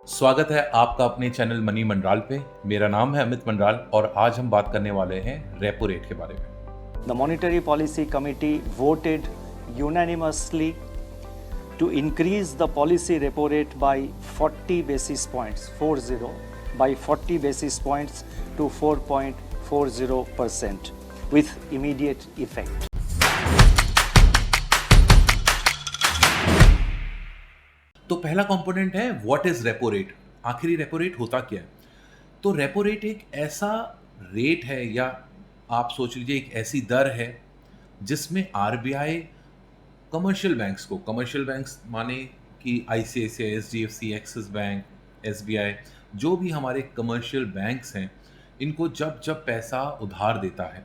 स्वागत है आपका अपने चैनल मनी मंडराल पे। मेरा नाम है अमित मंडराल और आज हम बात करने वाले हैं रेपो रेट के बारे में। The Monetary Policy Committee voted unanimously to increase the policy repo rate by 40 basis points, by 40 basis points to 4.40% with immediate effect. तो पहला कंपोनेंट है व्हाट इज रेपो रेट। आखिरी रेपो रेट होता क्या है? तो रेपो रेट एक ऐसा रेट है या आप सोच लीजिए एक ऐसी दर है जिसमें आरबीआई कमर्शियल बैंक्स माने कि ICICI, HDFC, axis bank, SBI, जो भी हमारे कमर्शियल बैंक्स हैं, इनको जब जब पैसा उधार देता है,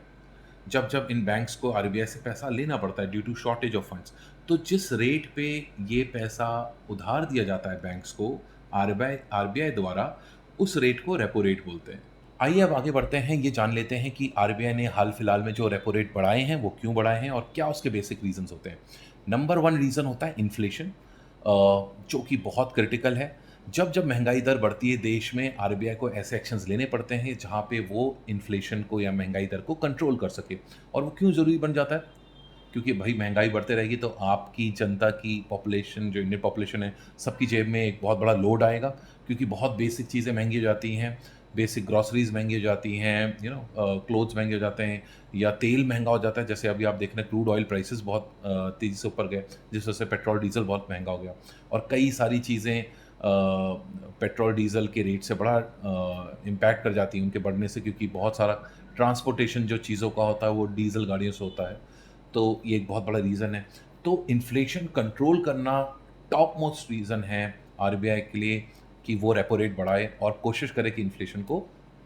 जब जब इन बैंक्स को आरबीआई से पैसा लेना पड़ता है due to shortage of funds, तो जिस रेट पे ये पैसा उधार दिया जाता है बैंक्स को आरबीआई आरबीआई द्वारा, उस रेट को रेपो रेट बोलते हैं। आइए अब आगे बढ़ते हैं, ये जान लेते हैं कि आरबीआई ने हाल फिलहाल में जो रेपो रेट बढ़ाए हैं वो क्यों बढ़ाए हैं और क्या उसके बेसिक रीजंस होते हैं। नंबर वन रीज़न होता है इन्फ्लेशन, जो कि बहुत क्रिटिकल है। जब जब महंगाई दर बढ़ती है देश में, आरबीआई को ऐसे एक्शंस लेने पड़ते हैं जहाँ पे वो इन्फ्लेशन को या महंगाई दर को कंट्रोल कर सके। और वो क्यों ज़रूरी बन जाता है? क्योंकि भाई महंगाई बढ़ते रहेगी तो आपकी जनता की पॉपुलेशन, जो इंडियन पॉपुलेशन है, सबकी जेब में एक बहुत बड़ा लोड आएगा, क्योंकि बहुत बेसिक चीज़ें महंगी हो जाती हैं, बेसिक ग्रॉसरीज महंगी हो जाती हैं, क्लोथ्स महंगे हो जाते हैं, या तेल महंगा हो जाता है। जैसे अभी आप देख रहे हैं क्रूड ऑयल प्राइसेस बहुत तेज़ी से ऊपर गए, जिस वजह से पेट्रोल डीजल बहुत महंगा हो गया। और कई सारी चीज़ें पेट्रोल डीजल के रेट से बड़ा इम्पैक्ट कर जाती हैं उनके बढ़ने से, क्योंकि बहुत सारा ट्रांसपोर्टेशन जो चीज़ों का होता है वो डीजल गाड़ियों से होता है। तो ये एक बहुत बड़ा रीज़न है। तो इन्फ्लेशन कंट्रोल करना टॉप मोस्ट रीज़न है आरबीआई के लिए कि वो रेपो रेट बढ़ाए और कोशिश करे कि इन्फ्लेशन को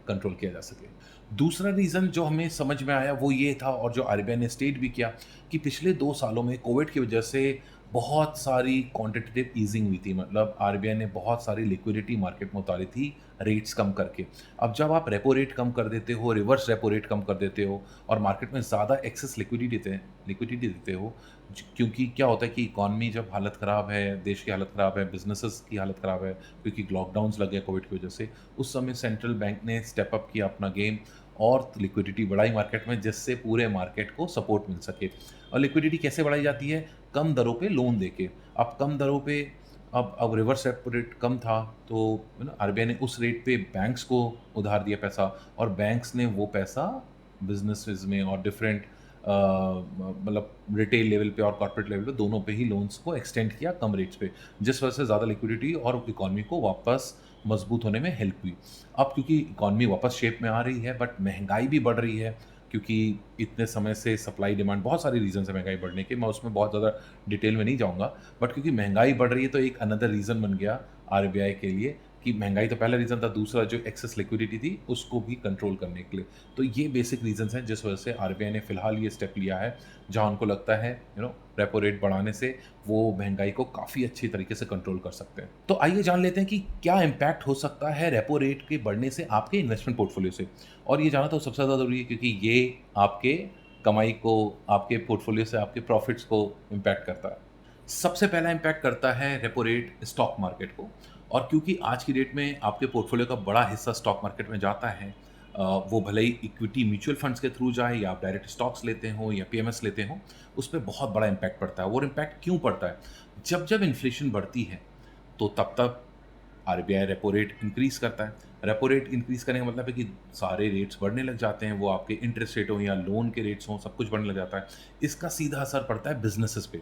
कंट्रोल किया जा सके। दूसरा रीज़न जो हमें समझ में आया वो ये था, और जो आरबीआई ने स्टेट भी किया, कि पिछले 2 सालों में कोविड की वजह से बहुत सारी क्वांटिटेटिव ईजिंग हुई थी। मतलब आरबीआई ने बहुत सारी लिक्विडिटी मार्केट में उतारी थी रेट्स कम करके। अब जब आप रेपो रेट कम कर देते हो, रिवर्स रेपो रेट कम कर देते हो और मार्केट में ज़्यादा एक्सेस लिक्विडिटी देते हो, क्योंकि क्या होता है कि इकॉनमी जब हालत ख़राब है, देश की हालत ख़राब है, बिजनेसेस की हालत ख़राब है, क्योंकि लॉकडाउन्स लग गए कोविड की वजह से, उस समय सेंट्रल बैंक ने स्टेप अप किया अपना गेम और लिक्विडिटी बढ़ाई मार्केट में, जिससे पूरे मार्केट को सपोर्ट मिल सके। और लिक्विडिटी कैसे बढ़ाई जाती है? कम दरों पे लोन देके। अब कम दरों पे, अब रिवर्स रेपो रेट कम था, तो आरबीआई ने उस रेट पे बैंक्स को उधार दिया पैसा, और बैंक्स ने वो पैसा बिजनेसेस में और डिफरेंट मतलब रिटेल लेवल पे और कॉर्पोरेट लेवल पे दोनों पे ही लोन्स को एक्सटेंड किया कम रेट्स पे, जिस वजह से ज़्यादा लिक्विडिटी और इकॉनमी को वापस मजबूत होने में हेल्प हुई। अब क्योंकि इकॉनमी वापस शेप में आ रही है, बट महंगाई भी बढ़ रही है, क्योंकि इतने समय से सप्लाई डिमांड, बहुत सारी रीज़न है महंगाई बढ़ने के, मैं उसमें बहुत ज़्यादा डिटेल में नहीं जाऊँगा, बट क्योंकि महंगाई बढ़ रही है तो एक अनदर रीज़न बन गया आरबीआई के लिए कि महंगाई तो पहला रीज़न था, दूसरा जो एक्सेस लिक्विडिटी थी उसको भी कंट्रोल करने के लिए। तो ये बेसिक रीज़न्स हैं जिस वजह से आरबीआई ने फ़िलहाल ये स्टेप लिया है, जहाँ उनको लगता है रेपो रेट बढ़ाने से वो महंगाई को काफ़ी अच्छी तरीके से कंट्रोल कर सकते हैं। तो आइए जान लेते हैं कि क्या इम्पैक्ट हो सकता है रेपो रेट के बढ़ने से आपके इन्वेस्टमेंट पोर्टफोलियो से। और ये जानना तो सबसे ज़्यादा ज़रूरी है, क्योंकि ये आपके कमाई को, आपके पोर्टफोलियो से आपके प्रॉफिट्स को इम्पैक्ट करता है। सबसे पहला इम्पैक्ट करता है रेपो रेट स्टॉक मार्केट को। और क्योंकि आज की डेट में आपके पोर्टफोलियो का बड़ा हिस्सा स्टॉक मार्केट में जाता है, वो भले ही इक्विटी म्यूचुअल फंड्स के थ्रू जाए या आप डायरेक्ट स्टॉक्स लेते हो या पीएमएस लेते हो, उस पे बहुत बड़ा इम्पैक्ट पड़ता है। वो इम्पैक्ट क्यों पड़ता है? जब जब इन्फ्लेशन बढ़ती है तो तब तब आरबीआई रेपो रेट इंक्रीज़ करता है। रेपो रेट इंक्रीज़ करने का मतलब है कि सारे रेट्स बढ़ने लग जाते हैं, वो आपके इंटरेस्ट रेट हों या लोन के रेट्स हों, सब कुछ बढ़ने लग जाता है। इसका सीधा असर पड़ता है बिज़नेसेस पे,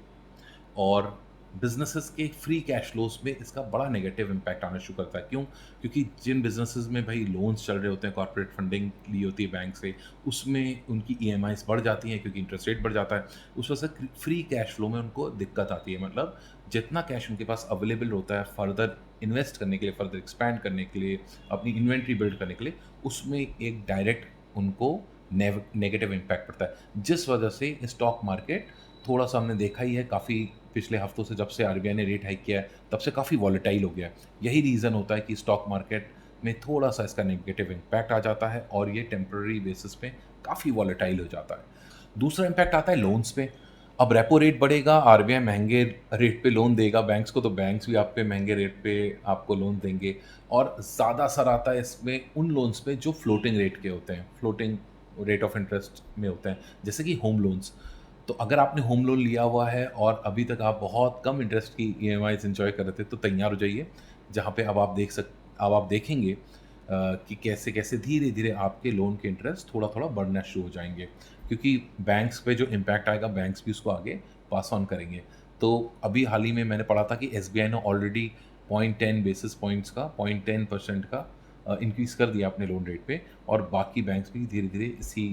और बिज़नेसेस के फ्री कैश फ्लोज़ में इसका बड़ा नेगेटिव इम्पैक्ट आना शुरू करता है। क्यों? क्योंकि जिन बिज़नेसेस में भाई लोन्स चल रहे होते हैं, कॉर्पोरेट फंडिंग ली होती है बैंक से, उसमें उनकी ईएमआईज़ बढ़ जाती हैं क्योंकि इंटरेस्ट रेट बढ़ जाता है। उस वजह से फ्री कैश फ्लो में उनको दिक्कत आती है। मतलब जितना कैश उनके पास अवेलेबल होता है फर्दर इन्वेस्ट करने के लिए, फर्दर एक्सपैंड करने के लिए, अपनी इन्वेंट्री बिल्ड करने के लिए, उसमें एक डायरेक्ट उनको नेगेटिव इम्पैक्ट पड़ता है। जिस वजह से स्टॉक मार्केट थोड़ा-सा हमने देखा ही है, काफ़ी पिछले हफ्तों से, जब से आरबीआई ने रेट हाइक किया है, तब से काफ़ी वॉलेटाइल हो गया है। यही रीज़न होता है कि स्टॉक मार्केट में थोड़ा-सा इसका नेगेटिव इम्पैक्ट आ जाता है और ये टेम्परेरी बेसिस पे काफ़ी वॉलेटाइल हो जाता है। दूसरा इम्पैक्ट आता है लोन्स पे। अब रेपो रेट बढ़ेगा, आरबीआई महँगे रेट पे लोन देगा बैंक्स को, तो बैंक्स भी आप पे महँगे रेट पे आपको लोन देंगे। और ज़्यादा असर आता है इसमें उन लोन्स पे जो फ्लोटिंग रेट के होते हैं, फ्लोटिंग रेट ऑफ इंटरेस्ट में होते हैं, जैसे कि होम लोन्स। तो अगर आपने होम लोन लिया हुआ है और अभी तक आप बहुत कम इंटरेस्ट की ईएमआईज़ एन्जॉय कर रहे थे, तो तैयार हो जाइए, जहाँ पे अब आप देखेंगे कि कैसे-कैसे धीरे-धीरे आपके लोन के इंटरेस्ट थोड़ा-थोड़ा बढ़ना शुरू हो जाएँगे। क्योंकि बैंक्स पे जो इम्पैक्ट आएगा, बैंक्स भी उसको आगे पास ऑन करेंगे। तो अभी हाल ही में मैंने पढ़ा था कि एसबीआई ने ऑलरेडी 0.10 बेसिस पॉइंट्स का 0.10% का इंक्रीज़ कर दिया अपने लोन रेट पे, और बाकी बैंक्स भी धीरे-धीरे इसी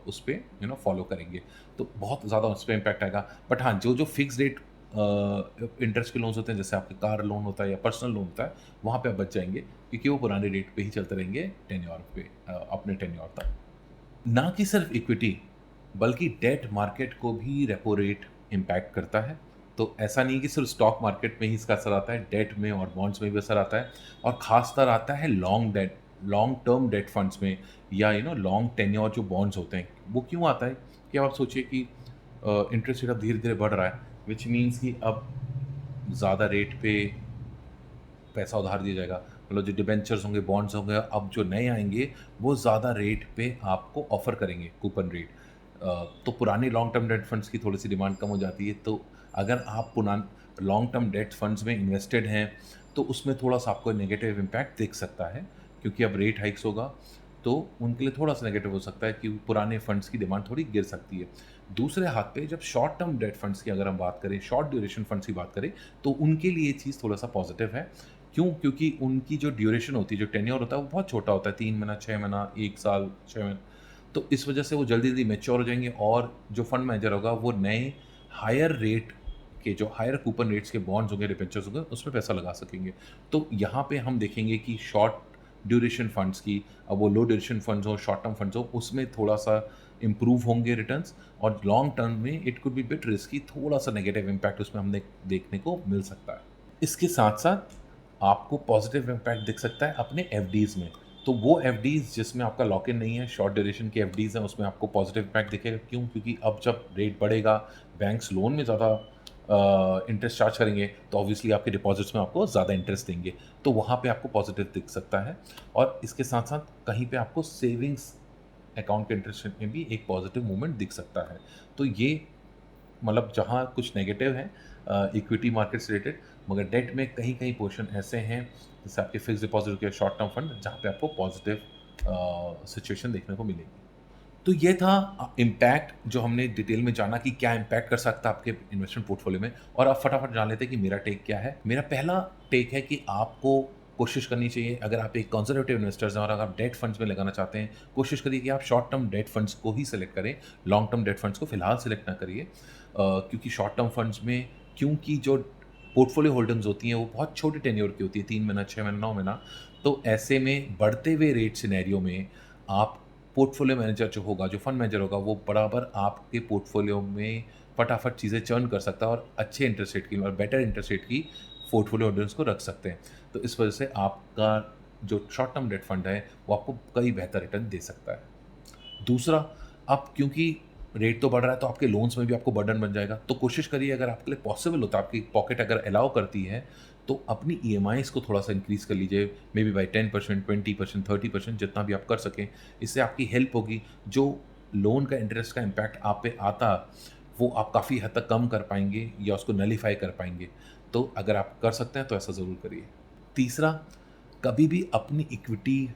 उस पे फ़ॉलो करेंगे। तो बहुत ज़्यादा उस पे इम्पैक्ट आएगा। बट हाँ, जो-जो फिक्स्ड रेट इंटरेस्ट के लोन्स होते हैं, जैसे आपके कार लोन होता है या पर्सनल लोन होता है, वहाँ पे आप बच जाएँगे, क्योंकि वो पुराने रेट पे ही चलते रहेंगे टेन्योर पे, अपने टेन्योर तक। ना कि सिर्फ इक्विटी, बल्कि डेट मार्केट को भी रेपो रेट इम्पैक्ट करता है। तो ऐसा नहीं है कि सिर्फ स्टॉक मार्केट में ही इसका असर आता है, डेट में और बॉन्ड्स में भी असर आता है, और ख़ासतर आता है लॉन्ग टर्म डेट फंड्स में, या लॉन्ग टेन्योर जो बॉन्ड्स होते हैं। वो क्यों आता है कि अब आप सोचिए कि इंटरेस्ट रेट अब धीरे-धीरे बढ़ रहा है, व्हिच मीन्स कि अब ज़्यादा रेट पे पैसा उधार दिया जाएगा। मतलब जो डिबेंचर्स होंगे, बॉन्ड्स होंगे, अब जो नए आएँगे, वो ज़्यादा रेट पे आपको ऑफ़र करेंगे, कूपन रेट। तो पुराने लॉन्ग टर्म डेट फंड्स की थोड़ी-सी डिमांड कम हो जाती है। तो अगर आप लॉन्ग टर्म डेट फंड्स में इन्वेस्टेड हैं, तो उसमें थोड़ा-सा आपको नेगेटिव इम्पैक्ट दिख सकता है, क्योंकि अब रेट हाइक्स होगा, तो उनके लिए थोड़ा-सा नेगेटिव हो सकता है कि पुराने फंड्स की डिमांड थोड़ी गिर सकती है। दूसरे हाथ पे जब शॉर्ट टर्म डेट फंड्स की अगर हम बात करें, शॉर्ट ड्यूरेशन फंड्स की बात करें, तो उनके लिए ये चीज़ थोड़ा-सा पॉज़िटिव है। क्यों? क्योंकि उनकी जो ड्यूरेशन होती है, जो टेन्योर होता है, वो बहुत छोटा होता है, 3 महीना, 6 महीना, 1 साल, 6 महीने। तो इस वजह से वो जल्दी-जल्दी मैच्योर हो जाएँगे, और जो फंड मैनेजर होगा, वो नए हायर रेट के, जो हायर कूपन रेट्स के बॉन्ड्स होंगे, डिबेंचर्स होंगे, उसमें पैसा लगा सकेंगे। तो यहाँ पे हम देखेंगे कि शॉर्ट ड्यूरेशन फंड्स की, अब वो लो ड्यूरेशन फंड्स हो, शॉर्ट टर्म फंड्स हो, उसमें थोड़ा-सा इम्प्रूव होंगे रिटर्न्स, और लॉन्ग टर्म में it could be bit risky, थोड़ा-सा नेगेटिव इम्पैक्ट उसमें हमने देखने को मिल सकता है। इसके साथ-साथ आपको पॉजिटिव इम्पैक्ट दिख सकता है अपने एफडीज़ में। तो वो एफडीज़ जिसमें आपका लॉक इन नहीं है, शॉर्ट ड्यूरेशन की एफडीज़ हैं, उसमें आपको पॉजिटिव इम्पैक्ट दिखेगा। क्यों? क्योंकि अब जब रेट बढ़ेगा, बैंक्स लोन में ज़्यादा इंटरेस्ट चार्ज करेंगे, तो ऑब्वियसली आपके डिपॉज़िट्स में आपको ज़्यादा इंटरेस्ट देंगे। तो वहाँ पे आपको पॉजिटिव दिख सकता है, और इसके साथ-साथ कहीं पे आपको सेविंग्स अकाउंट के इंटरेस्ट रेट में भी एक पॉजिटिव मूवमेंट दिख सकता है। तो ये मतलब जहाँ कुछ नेगेटिव है इक्विटी मार्केट से रिलेटेड, मगर डेट में कहीं-कहीं पोर्शन ऐसे हैं, जैसे आपके फिक्स्ड डिपॉज़िट के शॉर्ट टर्म फंड, जहाँ पे आपको पॉजिटिव सिचुएशन देखने को मिलेगी। तो ये था इम्पैक्ट, जो हमने डिटेल में जाना कि क्या इम्पैक्ट कर सकता है आपके इन्वेस्टमेंट पोर्टफोलियो में। और अब फटाफट जान लेते हैं कि मेरा टेक क्या है। मेरा पहला टेक है कि आपको कोशिश करनी चाहिए, अगर आप एक कंजर्वेटिव इन्वेस्टर्स हैं और अगर आप डेट फंड्स में लगाना चाहते हैं, कोशिश करिए कि आप शॉर्ट टर्म डेट फंड्स को ही सेलेक्ट करें, लॉन्ग टर्म डेट फंड्स को फिलहाल सेलेक्ट ना करिए। क्योंकि शॉर्ट टर्म फंड्स में, क्योंकि जो पोर्टफोलियो होल्डिंग्स होती हैं, वो बहुत छोटे टेन्योर की होती है, 3 महीना, 6 महीना, 9 महीना। तो ऐसे में बढ़ते हुए रेट सिनेरियो में आप पोर्टफोलियो मैनेजर जो होगा, जो फंड मैनेजर होगा, वो बराबर आपके पोर्टफोलियो में फटाफट चीज़ें चर्न कर सकता है, और अच्छे इंटरेस्ट रेट की और बेटर इंटरेस्ट रेट की पोर्टफोलियो होल्डर्स को रख सकते हैं। तो इस वजह से आपका जो शॉर्ट टर्म डेट फंड है, वो आपको कई बेहतर रिटर्न दे सकता है। दूसरा, अब क्योंकि रेट तो बढ़ रहा है, तो आपके लोन्स में भी आपको बर्डन बन जाएगा। तो कोशिश करिए, अगर आपके लिए पॉसिबल होता है, आपकी पॉकेट अगर अलाउ करती है, तो अपनी ईएमआईज़ को थोड़ा-सा इंक्रीज़ कर लीजिए, मे बी बाय 10%, 20%, 30%, जितना भी आप कर सकें। इससे आपकी हेल्प होगी। जो लोन का इंटरेस्ट का इम्पैक्ट आप पे आता, वो आप काफ़ी हद तक कम कर पाएँगे, या उसको नलिफ़ाई कर पाएँगे। तो अगर आप कर सकते हैं, तो ऐसा ज़रूर करिए। तीसरा, कभी भी अपनी इक्विटी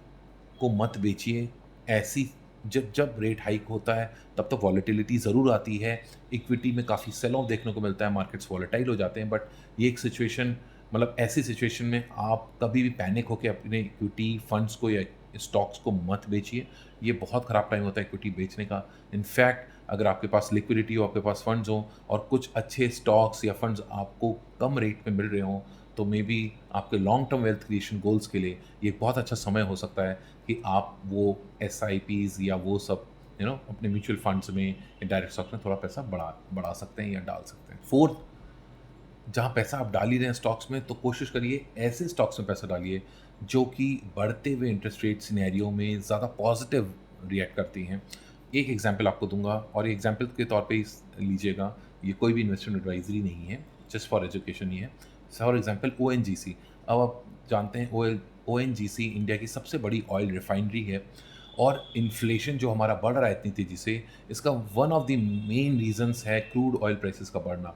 को मत बेचिए। ऐसी जब जब रेट हाइक होता है, तब तो वॉलेटिलिटी ज़रूर आती है। इक्विटी में काफ़ी सेल ऑफ देखने को मिलता है, मार्केट्स वॉलेटाइल हो जाते हैं, बट ये एक सिचुएशन, मतलब ऐसी सिचुएशन में आप कभी भी पैनिक होके अपने इक्विटी फंड्स को या स्टॉक्स को मत बेचिए। ये बहुत ख़राब टाइम होता है इक्विटी बेचने का। इनफैक्ट अगर आपके पास लिक्विडिटी हो, आपके पास फंड्स हों, और कुछ अच्छे स्टॉक्स या फंड्स आपको कम रेट में मिल रहे हों, तो मे बी आपके long term wealth creation goals के लिए ये एक बहुत अच्छा समय हो सकता है कि आप वो एसआईपीज़ या वो सब अपने म्यूचुअल फंड्स में या डायरेक्ट स्टॉक्स में थोड़ा पैसा बढ़ा बढ़ा सकते हैं या डाल सकते हैं। फोर्थ, जहाँ पैसा आप डाल ही रहे हैं स्टॉक्स में, तो कोशिश करिए ऐसे स्टॉक्स में पैसा डालिए जो कि बढ़ते हुए इंटरेस्ट रेट सिनेरियो में ज़्यादा पॉजिटिव रिएक्ट करती हैं। एक एग्जांपल आपको दूंगा, और ये एग्जांपल के तौर पे ही लीजिएगा, ये कोई भी इन्वेस्टमेंट एडवाइजरी नहीं है, जस्ट फॉर एजुकेशन ही है। फॉर एग्जांपल ओएनजीसी, अब आप जानते हैं ओएनजीसी इंडिया की सबसे बड़ी ऑयल रिफाइनरी है, और इन्फ्लेशन जो हमारा बढ़ रहा है इतनी तेज़ी से, इसका one of the main reasons है क्रूड ऑयल प्राइसेस का बढ़ना।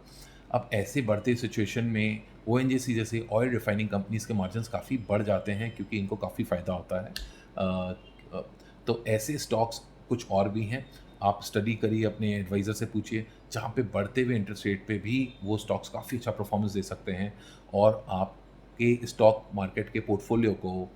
अब ऐसे बढ़ते सिचुएशन में ओएनजीसी जैसे ऑयल रिफाइनिंग कंपनीज़ के मार्जिन्स काफ़ी बढ़ जाते हैं, क्योंकि इनको काफ़ी फ़ायदा होता है। अ, तो ऐसे स्टॉक्स कुछ और भी हैं, आप स्टडी करिए, अपने एडवाइज़र से पूछिए, जहाँ पे बढ़ते हुए इंटरेस्ट रेट पे भी वो स्टॉक्स काफ़ी अच्छा परफॉर्मेंस दे सकते हैं, और आपके स्टॉक मार्केट के पोर्टफोलियो को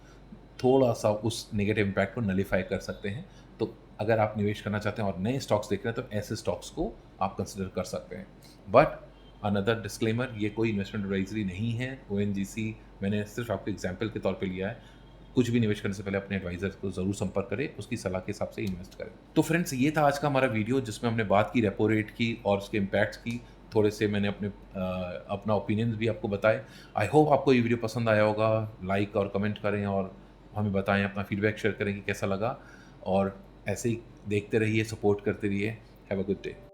थोड़ा-सा उस नेगेटिव इम्पैक्ट को नलिफ़ाई कर सकते हैं। तो अगर आप निवेश करना चाहते हैं और नए स्टॉक्स देख रहे हैं, तो ऐसे स्टॉक्स को आप कंसिडर कर सकते हैं। बट अनदर डिस्क्लेमर, ये कोई इन्वेस्टमेंट एडवाइजरी नहीं है। ओएनजीसी मैंने सिर्फ आपको एग्जांपल के तौर पे लिया है। कुछ भी निवेश करने से पहले अपने एडवाइज़र को ज़रूर संपर्क करें, उसकी सलाह के हिसाब से इन्वेस्ट करें। तो फ्रेंड्स, ये था आज का हमारा वीडियो, जिसमें हमने बात की रेपो रेट की और उसके इम्पैक्ट्स की। थोड़े से मैंने अपना ओपिनियंस भी आपको बताए। आई होप आपको ये वीडियो पसंद आया होगा। लाइक और कमेंट करें और हमें बताएं, अपना फीडबैक शेयर करें कि कैसा लगा, और ऐसे ही देखते रहिए, सपोर्ट करते रहिए। Have a good day.